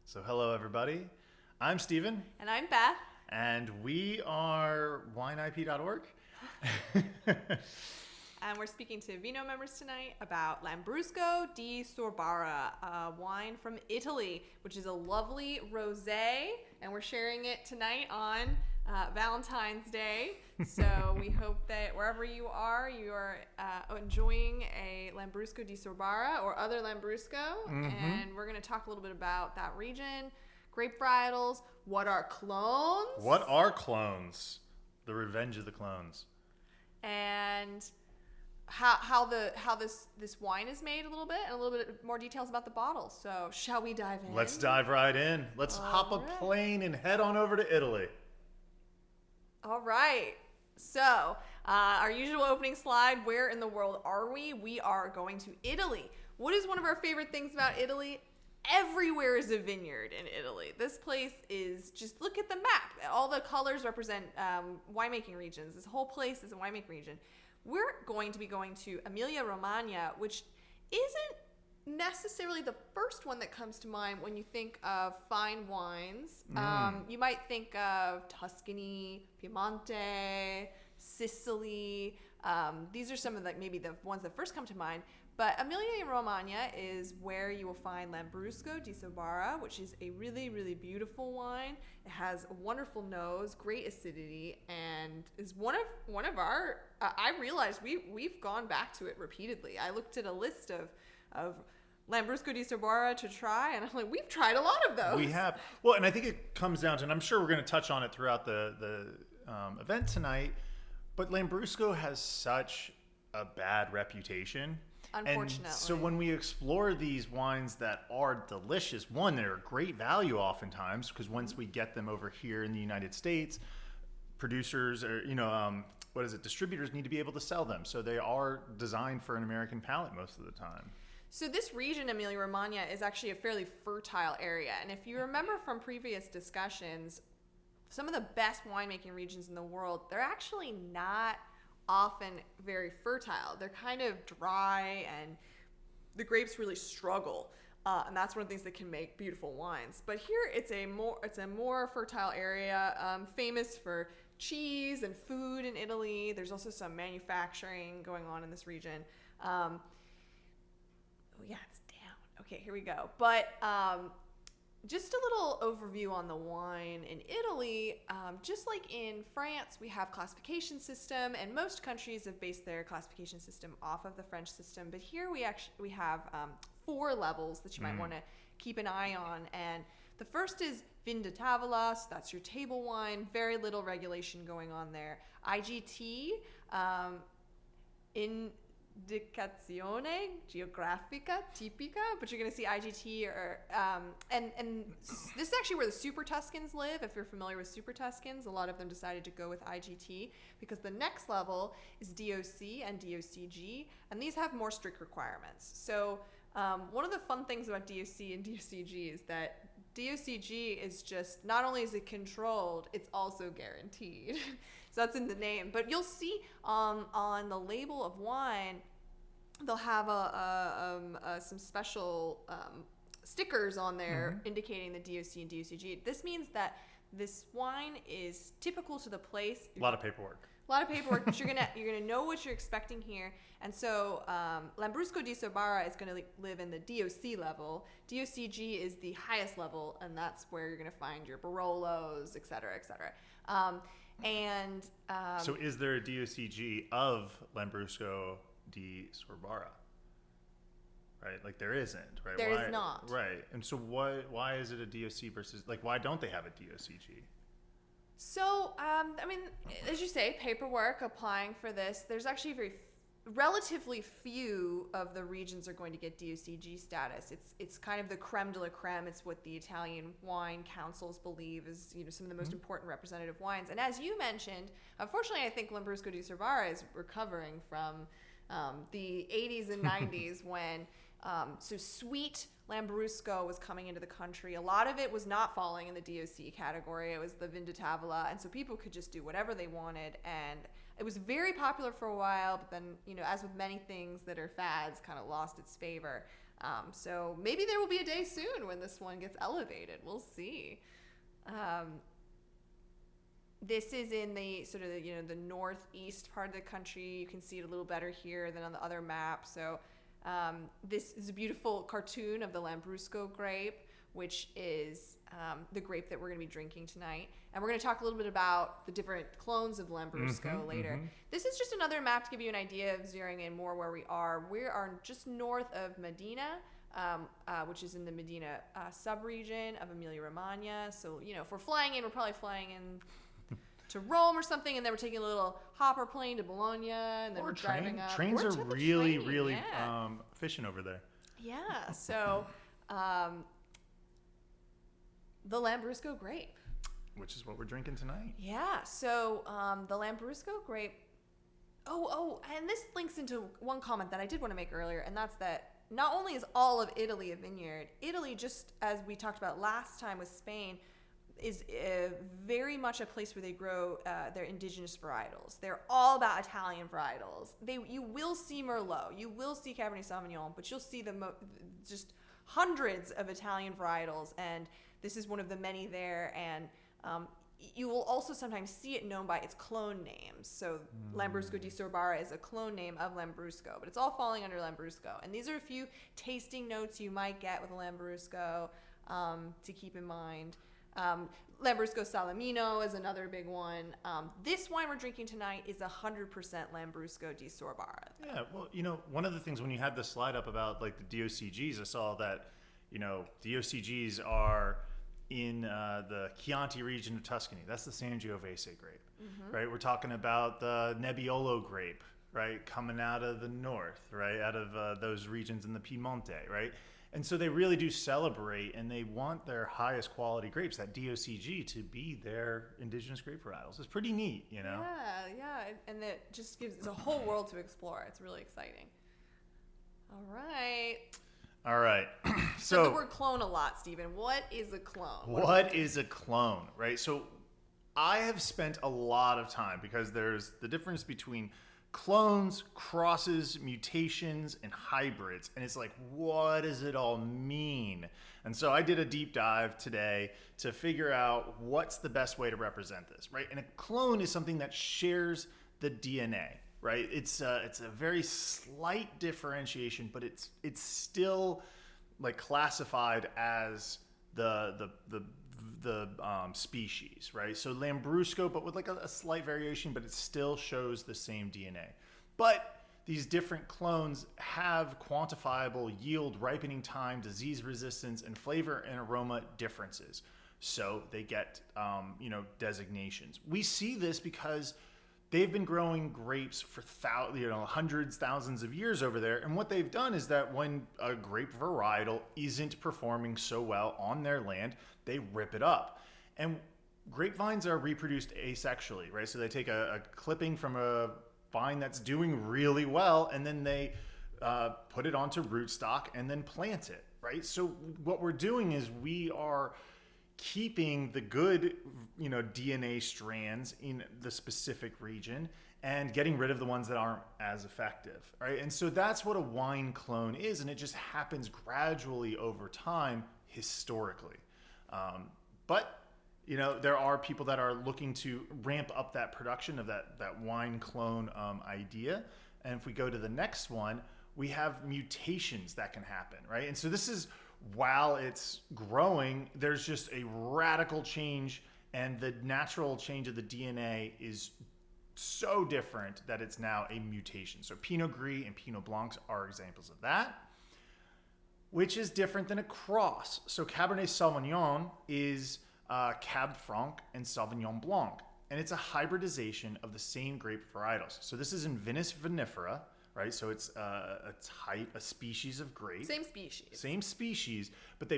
So hello everybody. I'm Steven. And I'm Beth. And we are wineip.org. And we're speaking to Vino members tonight about Lambrusco di Sorbara, a wine from Italy, which is a lovely rosé. And we're sharing it tonight on Valentine's Day. So we hope that wherever you are enjoying a Lambrusco di Sorbara or other Lambrusco. Mm-hmm. And we're going to talk a little bit about that region, grape varietals, what are clones? What are clones? The revenge of the clones. And how this wine is made a little bit, and a little bit more details about the bottle. So shall we dive in? Let's dive right in. Let's hop a plane and head on over to Italy. All right. So our usual opening slide, where in the world are we? We are going to Italy. What is one of our favorite things about Italy? Everywhere is a vineyard in Italy. This place is, just look at the map. All the colors represent winemaking regions. This whole place is a winemaking region. We're going to be going to Emilia-Romagna, which isn't necessarily the first one that comes to mind when you think of fine wines. You might think of Tuscany, Piemonte, Sicily. These are some of maybe the ones that first come to mind. But Emilia-Romagna is where you will find Lambrusco di Sorbara, which is a really, really beautiful wine. It has a wonderful nose, great acidity, and is one of our. I realized we've gone back to it repeatedly. I looked at a list of Lambrusco di Sorbara to try, and I'm like, we've tried a lot of those. We have. Well, and I think it comes down to, and I'm sure we're going to touch on it throughout the event tonight, but Lambrusco has such a bad reputation. Unfortunately. And so when we explore these wines that are delicious, one, they're a great value oftentimes, because once we get them over here in the United States, producers or, distributors need to be able to sell them. So they are designed for an American palate most of the time. So this region, Emilia-Romagna, is actually a fairly fertile area. And if you remember from previous discussions, some of the best winemaking regions in the world, they're actually not often very fertile. They're kind of dry, and the grapes really struggle. And that's one of the things that can make beautiful wines. But here it's a more fertile area, famous for cheese and food in Italy. There's also some manufacturing going on in this region. Oh yeah, it's down. Okay, here we go. But just a little overview on the wine in Italy. Just like in France, we have classification system, and most countries have based their classification system off of the French system. But here we have 4 levels that you might want to keep an eye on. And the first is Vin di Tavola, so that's your table wine. Very little regulation going on there. IGT, Indicazione Geografica Tipica, but you're going to see IGT and this is actually where the Super Tuscans live. If you're familiar with Super Tuscans, a lot of them decided to go with IGT because the next level is DOC and DOCG, and these have more strict requirements. So one of the fun things about DOC and DOCG is that DOCG is just, not only is it controlled, it's also guaranteed. So that's in the name. But you'll see on the label of wine, they'll have some special stickers on there indicating the DOC and DOCG. This means that this wine is typical to the place. A lot of paperwork. But you're gonna know what you're expecting here. And so Lambrusco di Sorbara is gonna live in the DOC level. DOCG is the highest level, and that's where you're gonna find your Barolos, et cetera, et cetera. So is there a DOCG of Lambrusco di Sorbara? Right, like there isn't, right? There is not. Right, and so why is it a DOC versus, like, why don't they have a DOCG? So, as you say, paperwork applying for this, there's actually relatively few of the regions are going to get DOCG status. It's kind of the creme de la creme. It's what the Italian wine councils believe is, some of the most important representative wines. And as you mentioned, unfortunately, I think Lambrusco di Sorbara is recovering from the 80s and 90s when so sweet Lambrusco was coming into the country. A lot of it was not falling in the DOC category. It was the Vin di Tavola, and so people could just do whatever they wanted, and it was very popular for a while, but then, as with many things that are fads, kind of lost its favor. So maybe there will be a day soon when this one gets elevated. We'll see. This is in the sort of the northeast part of the country. You can see it a little better here than on the other map. So this is a beautiful cartoon of the Lambrusco grape, which is the grape that we're going to be drinking tonight. And we're going to talk a little bit about the different clones of Lambrusco later. This is just another map to give you an idea of zeroing in more where we are. We are just north of Medina, which is in the Medina sub-region of Emilia-Romagna. So, if we're flying in, we're probably flying in to Rome or something, and then we're taking a little hopper plane to Bologna, and then we're driving up. Trains are really efficient over there. Yeah, so the Lambrusco grape. Which is what we're drinking tonight. Yeah, so the Lambrusco grape. Oh, and this links into one comment that I did want to make earlier, and that's that not only is all of Italy a vineyard, Italy, just as we talked about last time with Spain, is very much a place where they grow their indigenous varietals. They're all about Italian varietals. You will see Merlot, you will see Cabernet Sauvignon, but you'll see just hundreds of Italian varietals, and this is one of the many there. And you will also sometimes see it known by its clone names. So Lambrusco di Sorbara is a clone name of Lambrusco, but it's all falling under Lambrusco. And these are a few tasting notes you might get with Lambrusco to keep in mind. Lambrusco Salamino is another big one. This wine we're drinking tonight is 100% Lambrusco di Sorbara. Yeah, well, one of the things when you had the slide up about like the DOCGs, I saw that, DOCGs are in the Chianti region of Tuscany. That's the Sangiovese grape, right? We're talking about the Nebbiolo grape, right? Coming out of the north, right? Out of those regions in the Piemonte, right? And so they really do celebrate, and they want their highest quality grapes, that DOCG, to be their indigenous grape varietals. It's pretty neat, Yeah, and it just gives a whole world to explore. It's really exciting. All right. So the word clone a lot, Stephen. What is a clone? What is a clone, right? So I have spent a lot of time, because there's the difference between clones, crosses, mutations, and hybrids. And it's like, what does it all mean? And so I did a deep dive today to figure out what's the best way to represent this, right? And a clone is something that shares the DNA, right? It's a very slight differentiation, but it's still like classified as the species, right? So Lambrusco, but with like a slight variation, but it still shows the same DNA. But these different clones have quantifiable yield, ripening time, disease resistance, and flavor and aroma differences. So they get, designations. We see this because they've been growing grapes for hundreds, thousands of years over there. And what they've done is that when a grape varietal isn't performing so well on their land, they rip it up. And grapevines are reproduced asexually, right? So they take a clipping from a vine that's doing really well, and then they put it onto rootstock and then plant it, right? So what we're doing is we are keeping the good, DNA strands in the specific region and getting rid of the ones that aren't as effective, right? And so that's what a wine clone is, and it just happens gradually over time historically. But there are people that are looking to ramp up that production of that wine clone idea. And if we go to the next one, we have mutations that can happen, right? And so this is, while it's growing, there's just a radical change, and the natural change of the DNA is so different that it's now a mutation. So Pinot Gris and Pinot Blancs are examples of that, which is different than a cross. So Cabernet Sauvignon is Cab Franc and Sauvignon Blanc, and it's a hybridization of the same grape varietals. So this is in Vinus vinifera, right? So it's a species of grape. Same species, but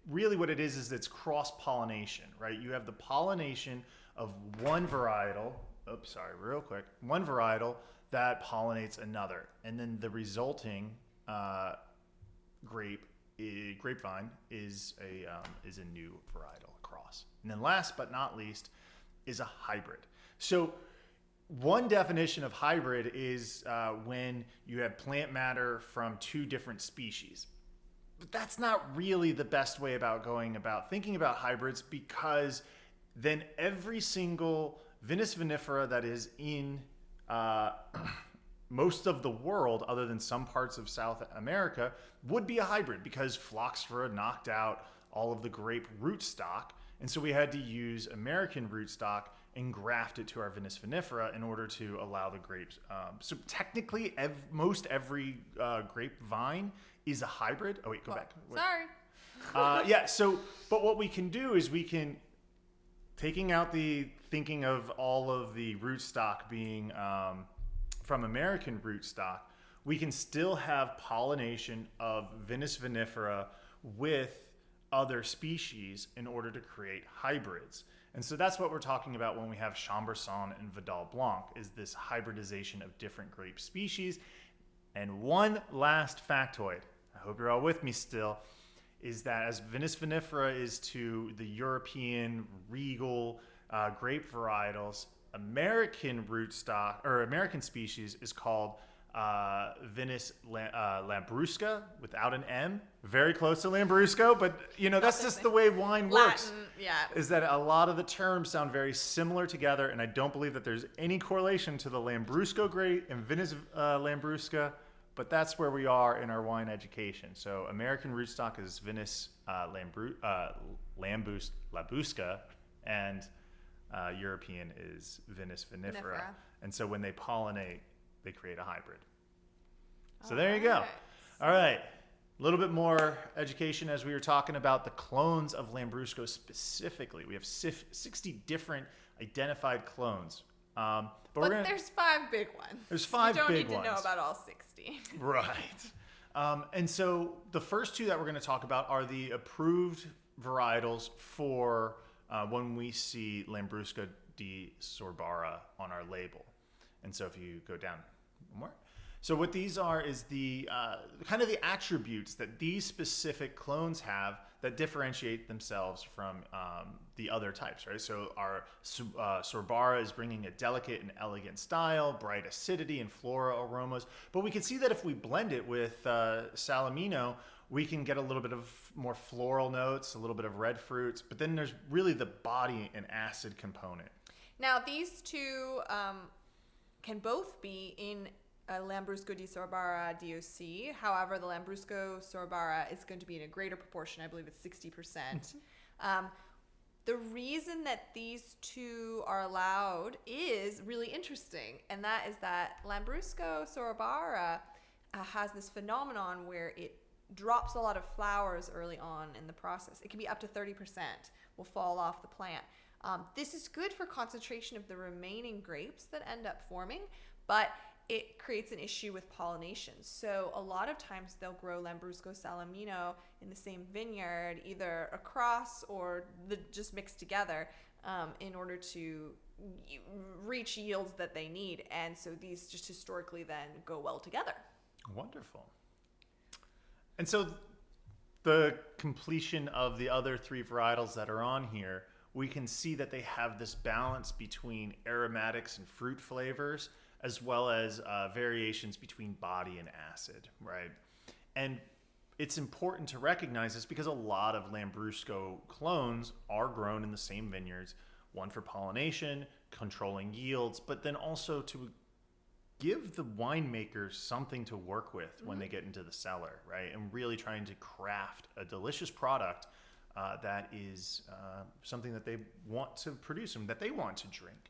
what it is it's cross-pollination, right? You have the pollination of one varietal, one varietal that pollinates another, and then the resulting grapevine is a new varietal, a cross. And then last but not least is a hybrid. So one definition of hybrid is when you have plant matter from two different species. But that's not really the best way about going about thinking about hybrids, because then every single Vinus vinifera that is in most of the world, other than some parts of South America, would be a hybrid, because phylloxera knocked out all of the grape rootstock. And so we had to use American rootstock and graft it to our Vinus vinifera in order to allow the grapes. So technically, most every grapevine is a hybrid. Oh, wait, go back. Wait. Sorry. Yeah, so, but what we can do is we can, taking out the thinking of all of the rootstock being from American rootstock, we can still have pollination of Vinus vinifera with other species in order to create hybrids. And so that's what we're talking about when we have Chambourcin and Vidal Blanc, is this hybridization of different grape species. And one last factoid, I hope you're all with me still, is that as Vinus vinifera is to the European regal grape varietals, American rootstock, or American species, is called Vinus Lambrusca without an M. Very close to Lambrusco, but that's just the way wine works. Latin, yeah. Is that a lot of the terms sound very similar together, and I don't believe that there's any correlation to the Lambrusco grape and Vinus Lambrusca, but that's where we are in our wine education. So American rootstock is Vinus Lambrusca, and European is Vinus vinifera. And so when they pollinate, they create a hybrid. So there you go. All right. A little bit more education as we were talking about the clones of Lambrusco specifically. We have 60 different identified clones. But there's 5 big ones. There's 5 big ones. You don't need to know about all 60. Right. And so the first 2 that we're going to talk about are the approved varietals for when we see Lambrusco di Sorbara on our label. And so if you go down more. So what these are is the kind of the attributes that these specific clones have that differentiate themselves from the other types, right? So our Sorbara is bringing a delicate and elegant style, bright acidity and floral aromas. But we can see that if we blend it with Salamino, we can get a little bit of more floral notes, a little bit of red fruits. But then there's really the body and acid component. Now, these 2 can both be in Lambrusco di Sorbara DOC. However, the Lambrusco Sorbara is going to be in a greater proportion. I believe it's 60%. The reason that these 2 are allowed is really interesting, and that is that Lambrusco Sorbara has this phenomenon where it drops a lot of flowers early on in the process. It can be up to 30% will fall off the plant. This is good for concentration of the remaining grapes that end up forming, but it creates an issue with pollination. So a lot of times they'll grow Lambrusco Salamino in the same vineyard, either across or just mixed together in order to reach yields that they need. And so these just historically then go well together. Wonderful. And so the completion of the other 3 varietals that are on here, we can see that they have this balance between aromatics and fruit flavors, as well as variations between body and acid, right? And it's important to recognize this because a lot of Lambrusco clones are grown in the same vineyards, one for pollination, controlling yields, but then also to give the winemakers something to work with when they get into the cellar, right? And really trying to craft a delicious product that is something that they want to produce and that they want to drink.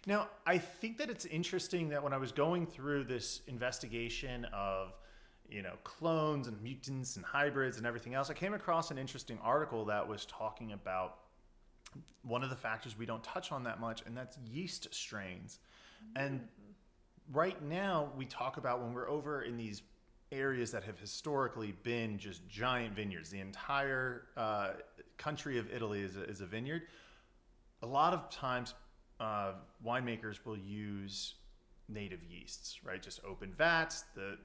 Now, I think that it's interesting that when I was going through this investigation of, clones and mutants and hybrids and everything else, I came across an interesting article that was talking about one of the factors we don't touch on that much, and that's yeast strains. And right now, we talk about when we're over in these areas that have historically been just giant vineyards. The entire country of Italy is a vineyard. A lot of times, winemakers will use native yeasts, right? Just open vats. The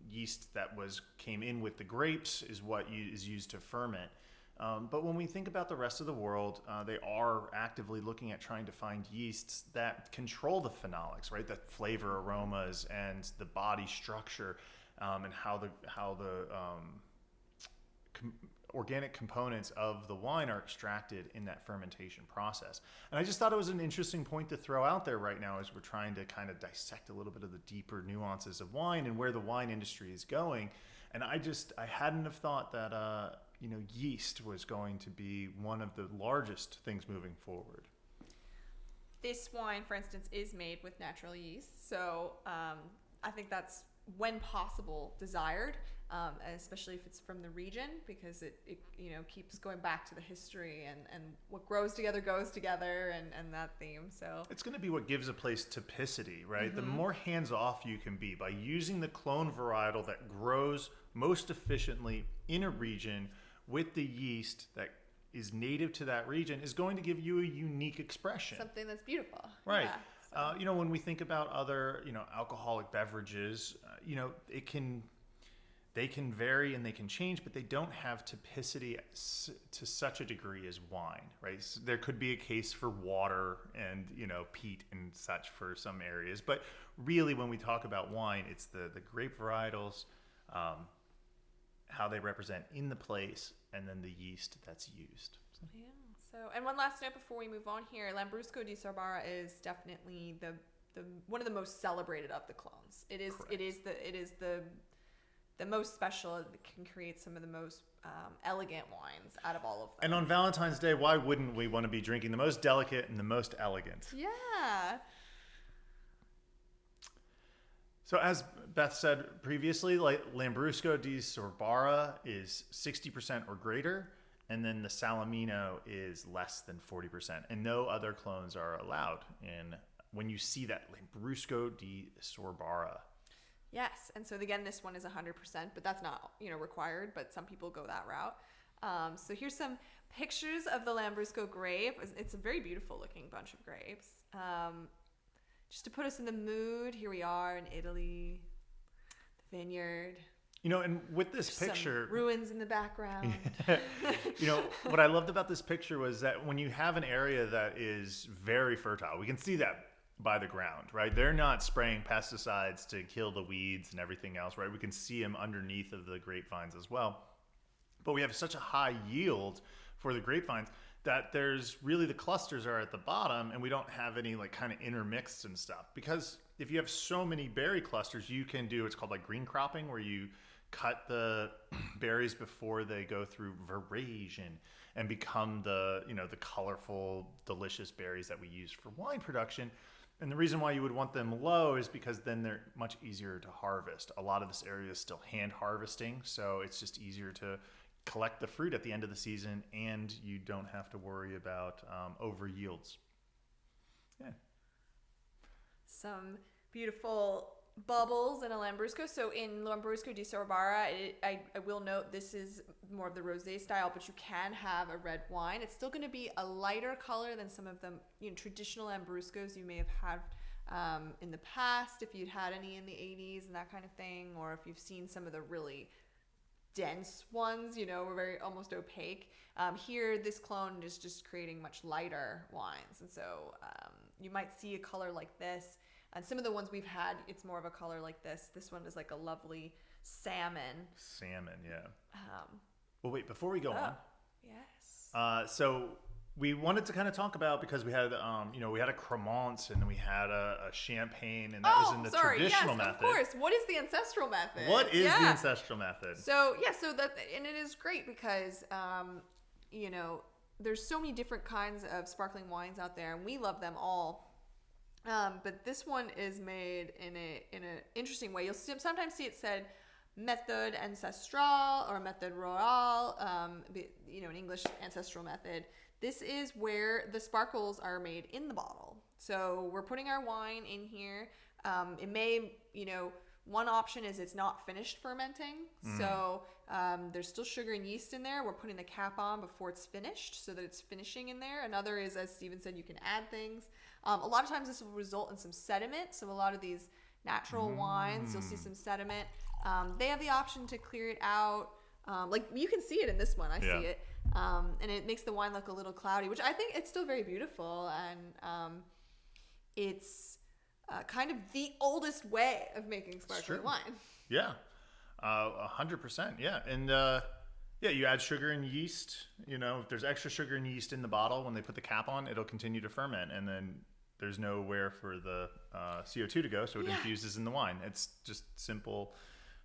yeast that came in with the grapes is what is used to ferment. But when we think about the rest of the world, they are actively looking at trying to find yeasts that control the phenolics, right? The flavor, aromas, and the body structure, and how the organic components of the wine are extracted in that fermentation process. And I just thought it was an interesting point to throw out there right now as we're trying to kind of dissect a little bit of the deeper nuances of wine and where the wine industry is going. And I hadn't have thought that, yeast was going to be one of the largest things moving forward. This wine, for instance, is made with natural yeast. So I think that's, when possible, desired, especially if it's from the region, because it keeps going back to the history and what grows together goes together, and that theme. So it's going to be what gives a place typicity, right? The more hands-off you can be by using the clone varietal that grows most efficiently in a region with the yeast that is native to that region is going to give you a unique expression. Something that's beautiful. Right. Yeah, so. When we think about other, alcoholic beverages, they can vary and they can change, but they don't have typicity to such a degree as wine, right? So there could be a case for water and, peat and such for some areas. But really, when we talk about wine, it's the grape varietals, how they represent in the place, and then the yeast that's used. So. Yeah. So, and one last note before we move on here, Lambrusco di Sorbara is definitely the one of the most celebrated of the clones. It is the most special. It can create some of the most elegant wines out of all of them. And on Valentine's Day, why wouldn't we want to be drinking the most delicate and the most elegant? Yeah. So as Beth said previously, Lambrusco di Sorbara is 60% or greater, and then the Salamino is less than 40%, and no other clones are allowed. And when you see that Lambrusco di Sorbara. Yes, and so again, this one is 100%, but that's not required. But some people go that route. So here's some pictures of the Lambrusco grape. It's a very beautiful looking bunch of grapes. Just to put us in the mood, here we are in Italy, the vineyard. And with this picture, some ruins in the background. What I loved about this picture was that when you have an area that is very fertile, we can see that by the ground, right? They're not spraying pesticides to kill the weeds and everything else, right? We can see them underneath of the grapevines as well. But we have such a high yield for the grapevines that there's really, the clusters are at the bottom, and we don't have any kind of intermixed and stuff. Because if you have so many berry clusters, you can do what's called green cropping, where you cut the berries before they go through veraison and become the colorful, delicious berries that we use for wine production. And the reason why you would want them low is because then they're much easier to harvest. A lot of this area is still hand harvesting, so it's just easier to collect the fruit at the end of the season, and you don't have to worry about over yields. Yeah. Some beautiful bubbles in a Lambrusco. So in Lambrusco di Sorbara, I will note this is more of the rosé style, but you can have a red wine. It's still going to be a lighter color than some of the traditional Lambruscos you may have had in the past, if you'd had any in the 80s and that kind of thing, or if you've seen some of the really dense ones, were very almost opaque. Here, this clone is just creating much lighter wines, and so you might see a color like this. And some of the ones we've had, it's more of a color like this. This one is like a lovely salmon. Salmon, yeah. Well, wait, before we go on. Yes. So we wanted to kind of talk about, because we had, we had a Cremant and we had a Champagne, and that was in the traditional method. Of course. What is the ancestral method? What is the ancestral method? So, and it is great because, there's so many different kinds of sparkling wines out there, and we love them all. But this one is made in an interesting way. You'll sometimes see it said méthode ancestrale or méthode rurale, in English, ancestral method. This is where the sparkles are made in the bottle. So we're putting our wine in here. It may, one option is it's not finished fermenting. So there's still sugar and yeast in there. We're putting the cap on before it's finished so that it's finishing in there. Another is, as Steven said, you can add things. A lot of times this will result in some sediment. So a lot of these natural wines, you'll see some sediment. They have the option to clear it out. You can see it in this one. I see it. And it makes the wine look a little cloudy, which I think it's still very beautiful. And it's kind of the oldest way of making sparkling wine. Yeah. 100%. Yeah. And Yeah, you add sugar and yeast. You know, if there's extra sugar and yeast in the bottle, when they put the cap on, it'll continue to ferment, and then there's nowhere for the CO2 to go, so it infuses in the wine. It's just simple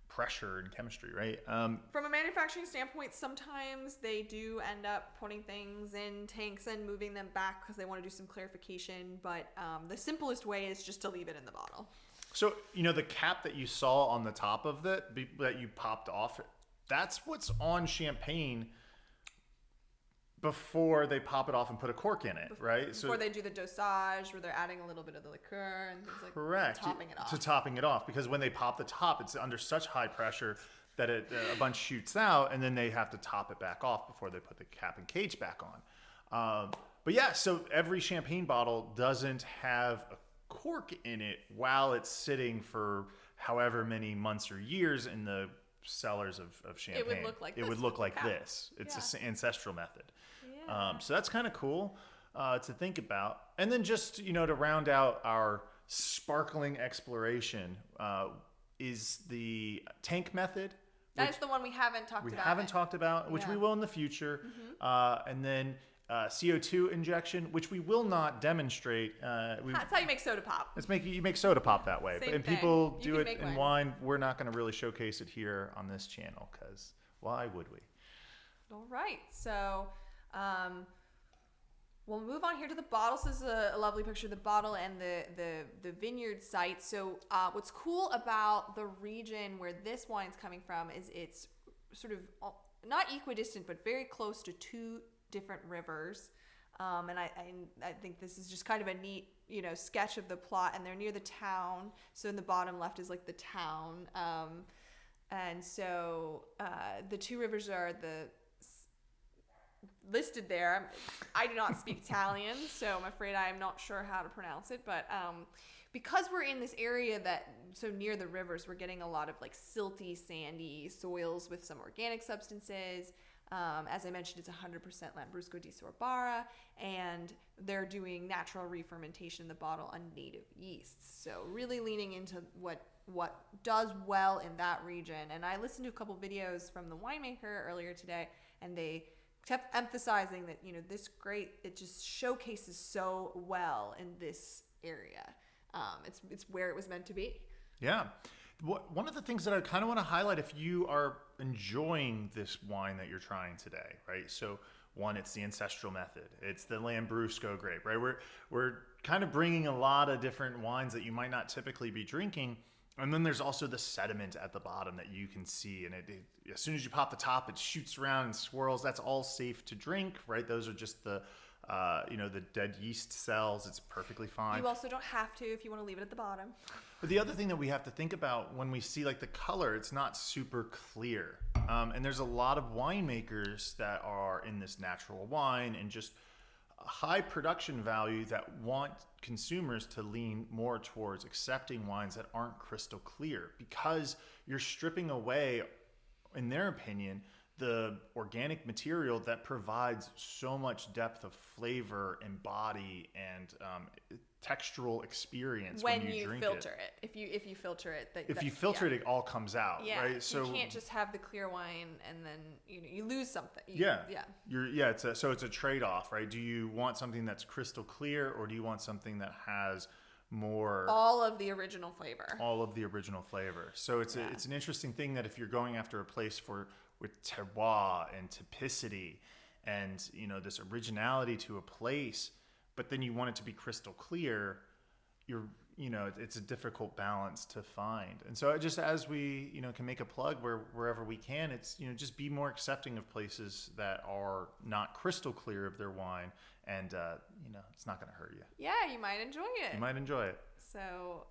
pressure and chemistry, right? From a manufacturing standpoint, sometimes they do end up putting things in tanks and moving them back because they want to do some clarification, but the simplest way is just to leave it in the bottle. So, you know, the cap that you saw on the top of it that you popped off, that's what's on champagne before they pop it off and put a cork in it, right? Before they do the dosage, where they're adding a little bit of the liqueur and things like that. Correct. Topping it off. To topping it off, because when they pop the top, it's under such high pressure that a bunch shoots out, and then they have to top it back off before they put the cap and cage back on. But yeah, so every champagne bottle doesn't have a cork in it while it's sitting for however many months or years in the cellars of champagne. It would look like it this would look with the like cap. this. It's an ancestral method. Yeah. So that's kind of cool to think about. And then just, you know, to round out our sparkling exploration is the tank method. That's the one we haven't talked about. We haven't talked about, which we will in the future. And then CO2 injection, which we will not demonstrate. That's how you make soda pop. You make soda pop that way. Same And thing. people You do can it make in wine. We're not going to really showcase it here on this channel because why would we? All right, so we'll move on here to the bottles. This is a lovely picture of the bottle and the vineyard site. So what's cool about the region where this wine's coming from is it's sort of not equidistant, but very close to two different rivers. And I think this is just kind of a neat, you know, sketch of the plot. And they're near the town. So in the bottom left is like the town. And so the two rivers are listed there. I do not speak Italian, so I'm afraid I am not sure how to pronounce it. But because we're in this area so near the rivers, we're getting a lot of like silty, sandy soils with some organic substances. As I mentioned, it's 100% Lambrusco di Sorbara, and they're doing natural re-fermentation in the bottle on native yeasts. So really leaning into what does well in that region. And I listened to a couple videos from the winemaker earlier today, and they kept emphasizing that, you know, it just showcases so well in this area. It's where it was meant to be. Yeah. One of the things that I kind of want to highlight, if you are enjoying this wine that you're trying today, right? So one, it's the ancestral method. It's the Lambrusco grape, right? We're kind of bringing a lot of different wines that you might not typically be drinking. And then there's also the sediment at the bottom that you can see. And as soon as you pop the top, it shoots around and swirls. That's all safe to drink, right? Those are just the dead yeast cells. It's perfectly fine. You also don't have to if you want to leave it at the bottom. But the other thing that we have to think about when we see like the color, it's not super clear. And there's a lot of winemakers that are in this natural wine and just high production value that want consumers to lean more towards accepting wines that aren't crystal clear, because you're stripping away, in their opinion, the organic material that provides so much depth of flavor and body and textural experience when you drink filter it. If you filter it, if you filter it, it all comes out, right? So you can't just have the clear wine and then you lose something. It's a trade-off, right? Do you want something that's crystal clear, or do you want something that has more all of the original flavor? So it's an interesting thing that if you're going after a place with terroir and typicity and, you know, this originality to a place, but then you want it to be crystal clear, it's a difficult balance to find. And so just as we, you know, can make a plug wherever we can, it's, you know, just be more accepting of places that are not crystal clear of their wine, and it's not going to hurt you. Yeah, you might enjoy it. So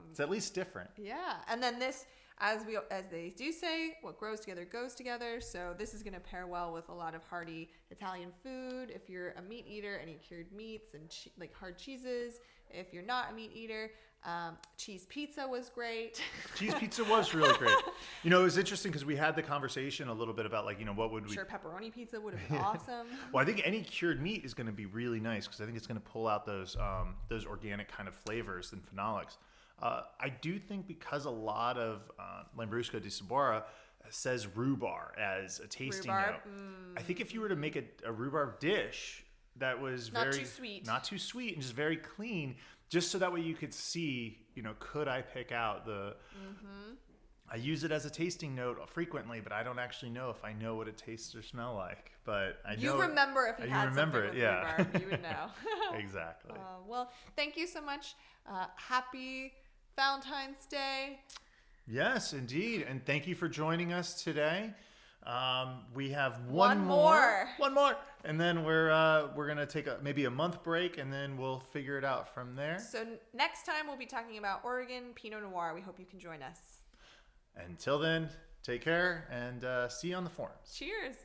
it's at least different. Yeah. And then this, as they do say, what grows together goes together. So this is going to pair well with a lot of hearty Italian food. If you're a meat eater, any cured meats and like hard cheeses. If you're not a meat eater, cheese pizza was great. Cheese pizza was really great. You know, it was interesting because we had the conversation a little bit about, like, you know, what would we... Sure, pepperoni pizza would have been awesome. Well, I think any cured meat is going to be really nice because I think it's going to pull out those organic kind of flavors and phenolics. I do think because a lot of Lambrusco di Sorbara says rhubarb as a tasting Rhubarb? note. I think if you were to make a rhubarb dish that was Not very too sweet. not too sweet and just very clean, just so that way you could see, could I pick out the. I use it as a tasting note frequently, but I don't actually know if I know what it tastes or smell like. But I know. You remember if you had remember something it, with yeah. rhubarb, you would know. Exactly. Well, thank you so much. Happy Valentine's Day. Yes, indeed. And thank you for joining us today. We have One more. One more. And then we're going to take maybe a month break, and then we'll figure it out from there. So next time we'll be talking about Oregon Pinot Noir. We hope you can join us. Until then, take care and see you on the forums. Cheers.